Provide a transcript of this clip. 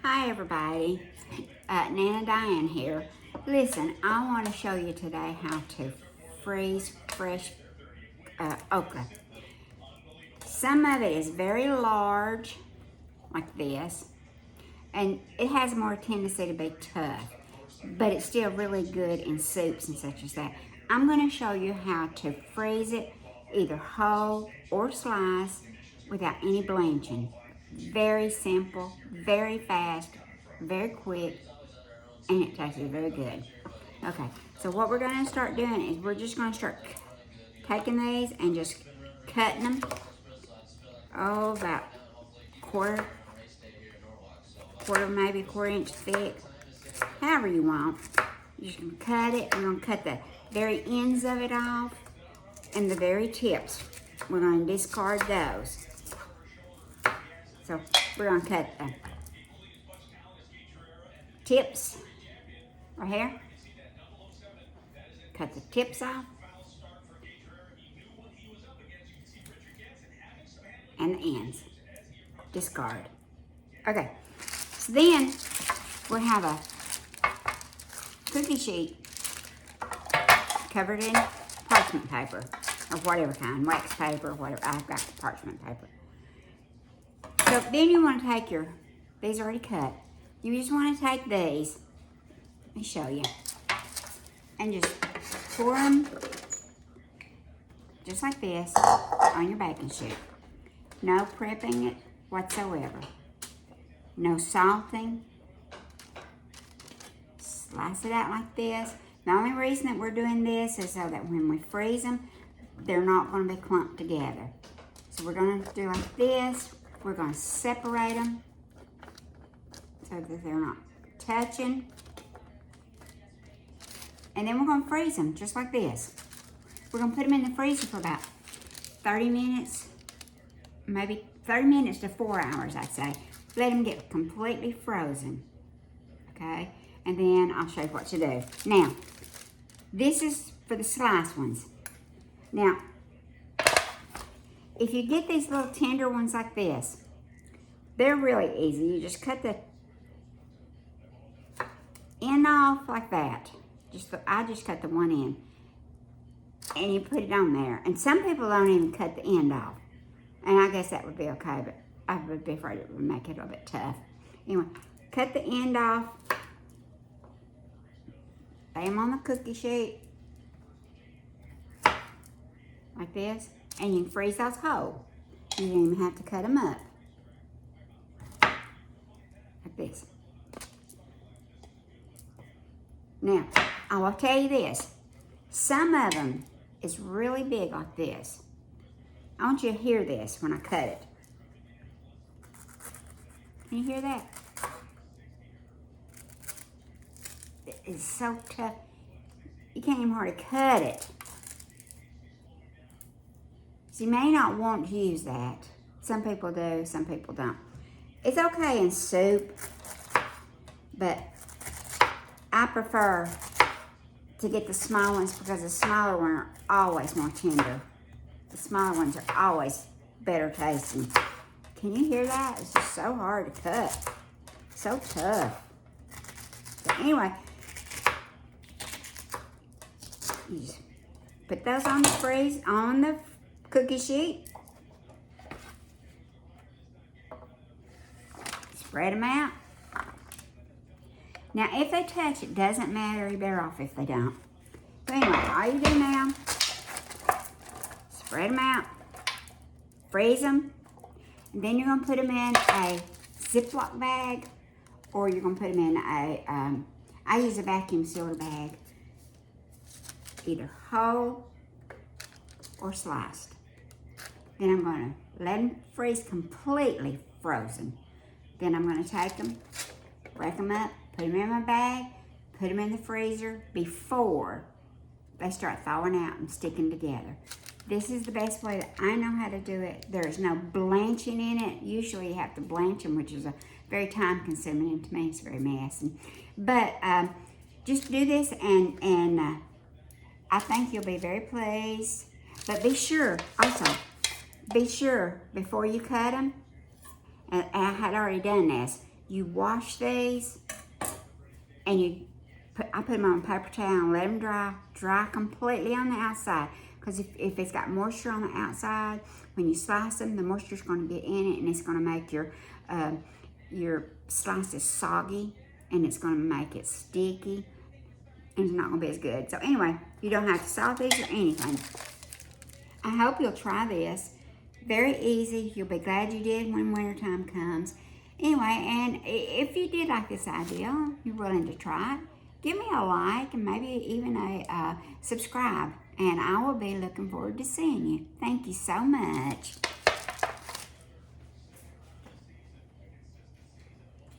Hi everybody, Nana Diane here. Listen, I want to show you today how to freeze fresh okra. Some of it is very large, like this, and it has more tendency to be tough, but it's still really good in soups and such as that. I'm going to show you how to freeze it, either whole or slice, without any blanching. Very simple, very fast, very quick, and it tastes very good. Okay, so what we're going to start doing is we're just going to start taking these and just cutting them, about quarter, maybe quarter inch thick, however you want. You're just going to cut it. We're going to cut the very ends of it off and the very tips. We're going to discard those. So we're going to cut the tips right here. Cut the tips off. And the ends. Discard. Okay. So then we'll have a cookie sheet covered in parchment paper or whatever kind, wax paper or whatever. I've got the parchment paper. So then you want to take these already cut. You just want to take these, let me show you, and just pour them just like this on your baking sheet. No prepping it whatsoever. No salting. Slice it out like this. The only reason that we're doing this is so that when we freeze them, they're not going to be clumped together. So we're going to do like this. We're going to separate them so that they're not touching. And then we're going to freeze them just like this. We're going to put them in the freezer for about 30 minutes, maybe 30 minutes to 4 hours, I'd say. Let them get completely frozen, okay? And then I'll show you what to do. Now, this is for the sliced ones. Now, if you get these little tender ones like this, they're really easy. You just cut the end off like that. I just cut the one end. And you put it on there. And some people don't even cut the end off. And I guess that would be okay, but I would be afraid it would make it a little bit tough. Anyway, cut the end off. Lay them on the cookie sheet. Like this. And you can freeze those whole. You don't even have to cut them up. Like this. Now, I will tell you this. Some of them is really big like this. I want you to hear this when I cut it. Can you hear that? It's so tough. You can't even hardly cut it. So you may not want to use that. Some people do, some people don't. It's okay in soup, but I prefer to get the small ones because the smaller ones are always more tender. The smaller ones are always better tasting. Can you hear that? It's just so hard to cut. So tough. But anyway, you just put those on the cookie sheet. Spread them out. Now, if they touch, it doesn't matter. You're better off if they don't. But anyway, all you do now, spread them out, freeze them, and then you're going to put them in a Ziploc bag, or you're going to put them in I use a vacuum sealer bag, either whole or sliced. Then I'm going to let them freeze completely frozen. Then I'm going to take them, break them up, put them in my bag, put them in the freezer before they start thawing out and sticking together. This is the best way that I know how to do it. There is no blanching in it. Usually you have to blanch them, which is a very time consuming, and to me it's very messy. But just do this and I think you'll be very pleased. But be sure before you cut them, and I had already done this, you wash these and I put them on a paper towel and let them dry completely on the outside. Because if it's got moisture on the outside, when you slice them, the moisture's going to get in it and it's going to make your slices soggy and it's going to make it sticky and it's not going to be as good. So anyway, you don't have to salt these or anything. I hope you'll try this. Very easy. You'll be glad you did when wintertime comes. Anyway, and if you did like this idea, you're willing to try it, give me a like and maybe even a subscribe. And I will be looking forward to seeing you. Thank you so much.